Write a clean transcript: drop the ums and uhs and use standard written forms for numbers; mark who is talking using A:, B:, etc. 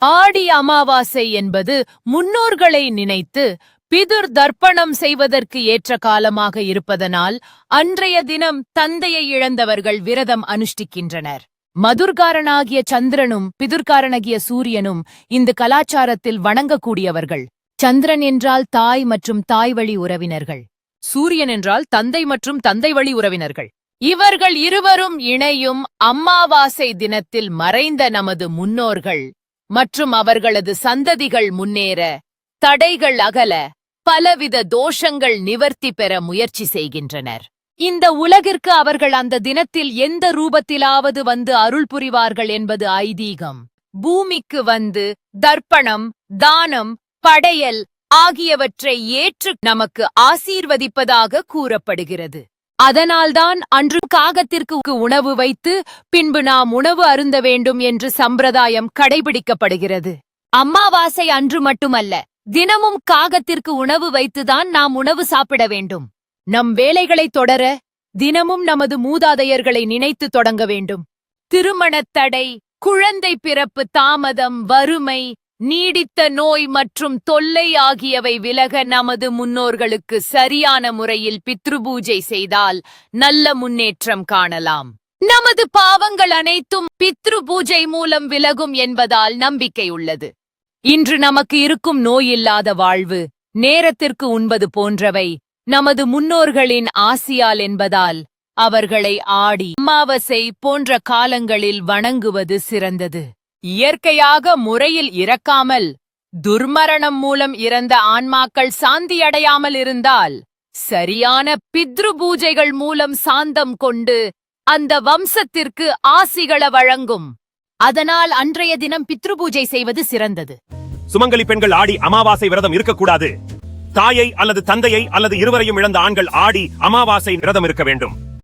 A: ஆடி அமாவாசை என்பது முன்னோர்களை நினைத்து பிதுர் தர்ப்பணம் செய்வதற்கு ஏற்ற காலமாக இருப்பதனால் அன்றைய தினம் தந்தையை இழந்தவர்கள் விரதம் அனுஷ்டிக்கின்றனர். மதுர்காரனாகிய சந்திரனும் பிதுர்காரனாகிய சூரியனும் இந்த கலாச்சாரத்தில் வணங்கக்கூடியவர்கள். சந்திரன் என்றால் தாய் மற்றும் தாய் வழி உறவினர்கள், சூரியன் என்றால் தந்தை மற்றும் தந்தை வழி உறவினர்கள். இவர்கள் இருவரும் இணையும் அமாவாசை தினத்தில் மறைந்த நமது முன்னோர்கள் மற்றும் அவர்களது சந்ததிகள் முன்னேற, தடைகள் அகல, பலவித தோஷங்கள் நிவர்த்தி பெற முயற்சி செய்கின்றனர். இந்த உலகிற்கு அவர்கள் அந்த தினத்தில் எந்த ரூபத்திலாவது வந்து அருள் புரிவார்கள் என்பது ஐதீகம். பூமிக்கு வந்து தர்ப்பணம், தானம், படையல் ஆகியவற்றை ஏற்று நமக்கு ஆசீர்வதிப்பதாக கூறப்படுகிறது. அதனால்தான் அன்று காகத்திற்கு உணவு வைத்து பின்பு நாம் உணவு அருந்த வேண்டும் என்று சம்பிரதாயம் கடைபிடிக்கப்படுகிறது. அமாவாசை அன்று மட்டுமல்ல, தினமும் காகத்திற்கு உணவு வைத்துதான் நாம் உணவு சாப்பிட வேண்டும். நம் வேலைகளை தொடர தினமும் நமது மூதாதையர்களை நினைத்து தொடங்க வேண்டும். திருமணத் தடை, குழந்தை பிறப்பு தாமதம், வறுமை, நீடித்த நோய் மற்றும் தொல்லை ஆகியவை விலக நமது முன்னோர்களுக்கு சரியான முறையில் பித்ருபூஜை செய்தால் நல்ல முன்னேற்றம் காணலாம். நமது பாவங்கள் அனைத்தும் பித்ருபூஜை மூலம் விலகும் என்பதால் நம்பிக்கை உள்ளது. இன்று நமக்கு இருக்கும் நோயில்லாத வாழ்வு, நேரத்திற்கு உண்பது போன்றவை நமது முன்னோர்களின் ஆசியால் என்பதால் அவர்களை ஆடி அமாவாசை போன்ற காலங்களில் வணங்குவது சிறந்தது. இயற்கையாக முறையில் இறக்காமல் துர்மரணம் மூலம் இறந்த ஆன்மாக்கள் சாந்தியடையாமல் இருந்தால் சரியான பித்ரு பூஜைகள் மூலம் சாந்தம் கொண்டு அந்த வம்சத்திற்கு ஆசிகளை வழங்கும். அதனால் அன்றைய தினம் பித்ரு பூஜை செய்வது சிறந்தது.
B: சுமங்கலி பெண்கள் ஆடி அமாவாசை விரதம் இருக்கக்கூடாது. தாயை அல்லது தந்தையை அல்லது இருவரையும் இழந்த ஆண்கள் ஆடி அமாவாசை விரதம் இருக்க வேண்டும்.